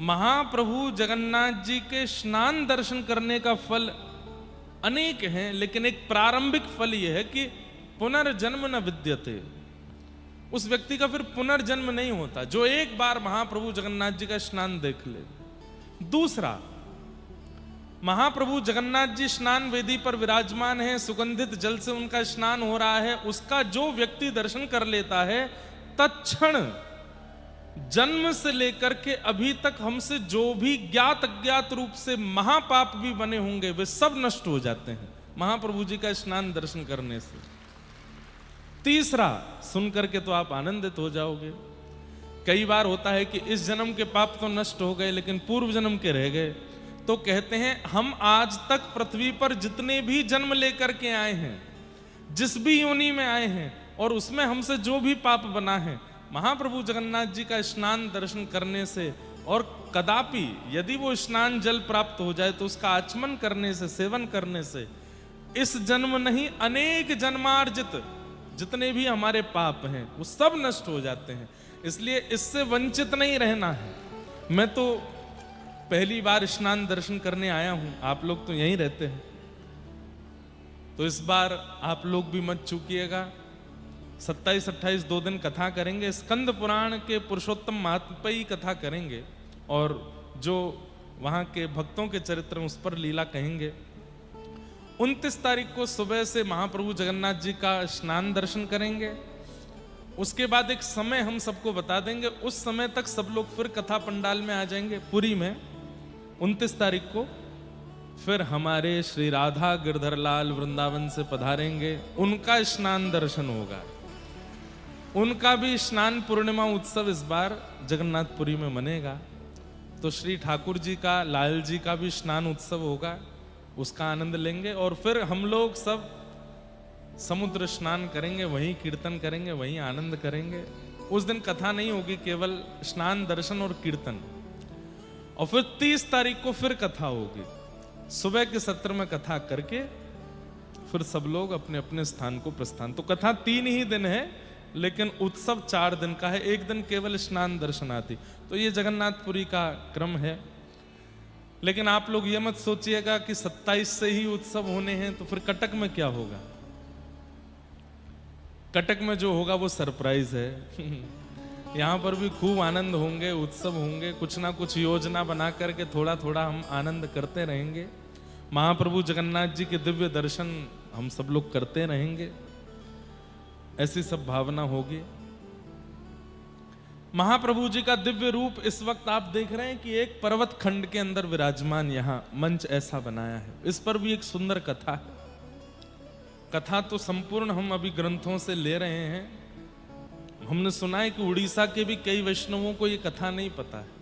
महाप्रभु जगन्नाथ जी के स्नान दर्शन करने का फल अनेक हैं, लेकिन एक प्रारंभिक फल यह है कि पुनर्जन्म न विद्यते। उस व्यक्ति का फिर पुनर्जन्म नहीं होता जो एक बार महाप्रभु जगन्नाथ जी का स्नान देख ले। दूसरा, महाप्रभु जगन्नाथ जी स्नान वेदी पर विराजमान है, सुगंधित जल से उनका स्नान हो रहा है, उसका जो व्यक्ति दर्शन कर लेता है तत्क्षण जन्म से लेकर के अभी तक हमसे जो भी ज्ञात अज्ञात रूप से महापाप भी बने होंगे वे सब नष्ट हो जाते हैं महाप्रभु जी का स्नान दर्शन करने से। तीसरा, सुन करके तो आप आनंदित हो जाओगे। कई बार होता है कि इस जन्म के पाप तो नष्ट हो गए लेकिन पूर्व जन्म के रह गए, तो कहते हैं हम आज तक पृथ्वी पर जितने भी जन्म लेकर के आए हैं, जिस भी योनि में आए हैं, और उसमें हमसे जो भी पाप बना है, महाप्रभु जगन्नाथ जी का स्नान दर्शन करने से और कदापि यदि वो स्नान जल प्राप्त हो जाए तो उसका आचमन करने से, सेवन करने से इस जन्म नहीं अनेक जन्मार्जित जितने भी हमारे पाप हैं वो सब नष्ट हो जाते हैं। इसलिए इससे वंचित नहीं रहना है। मैं तो पहली बार स्नान दर्शन करने आया हूं, आप लोग तो यहीं रहते हैं, तो इस बार आप लोग भी मत चूकिएगा। 27-28 2 दिन कथा करेंगे, स्कंद पुराण के पुरुषोत्तम महात्म्य कथा करेंगे और जो वहां के भक्तों के चरित्र उस पर लीला कहेंगे। 29 तारीख को सुबह से महाप्रभु जगन्नाथ जी का स्नान दर्शन करेंगे। उसके बाद एक समय हम सबको बता देंगे, उस समय तक सब लोग फिर कथा पंडाल में आ जाएंगे पुरी में। 29 तारीख को फिर हमारे श्री राधा गिरधरलाल वृंदावन से पधारेंगे, उनका स्नान दर्शन होगा। उनका भी स्नान पूर्णिमा उत्सव इस बार जगन्नाथपुरी में मनेगा, तो श्री ठाकुर जी का, लाल जी का भी स्नान उत्सव होगा, उसका आनंद लेंगे। और फिर हम लोग सब समुद्र स्नान करेंगे, वहीं कीर्तन करेंगे, वहीं आनंद करेंगे। उस दिन कथा नहीं होगी, केवल स्नान दर्शन और कीर्तन। और फिर 30 तारीख को फिर कथा होगी, सुबह के सत्र में कथा करके फिर सब लोग अपने अपने स्थान को प्रस्थान। तो कथा 3 ही दिन है लेकिन उत्सव 4 दिन का है, एक दिन केवल स्नान दर्शनार्थी। तो ये जगन्नाथपुरी का क्रम है। लेकिन आप लोग ये मत सोचिएगा कि 27 से ही उत्सव होने हैं तो फिर कटक में क्या होगा। कटक में जो होगा वो सरप्राइज है। यहाँ पर भी खूब आनंद होंगे, उत्सव होंगे, कुछ ना कुछ योजना बना करके थोड़ा थोड़ा हम आनंद करते रहेंगे। महाप्रभु जगन्नाथ जी के दिव्य दर्शन हम सब लोग करते रहेंगे, ऐसी सब भावना होगी। महाप्रभु जी का दिव्य रूप इस वक्त आप देख रहे हैं कि एक पर्वत खंड के अंदर विराजमान यहाँ मंच ऐसा बनाया है। इस पर भी एक सुंदर कथा है। कथा तो संपूर्ण हम अभी ग्रंथों से ले रहे हैं। हमने सुना है कि उड़ीसा के भी कई वैष्णवों को ये कथा नहीं पता है।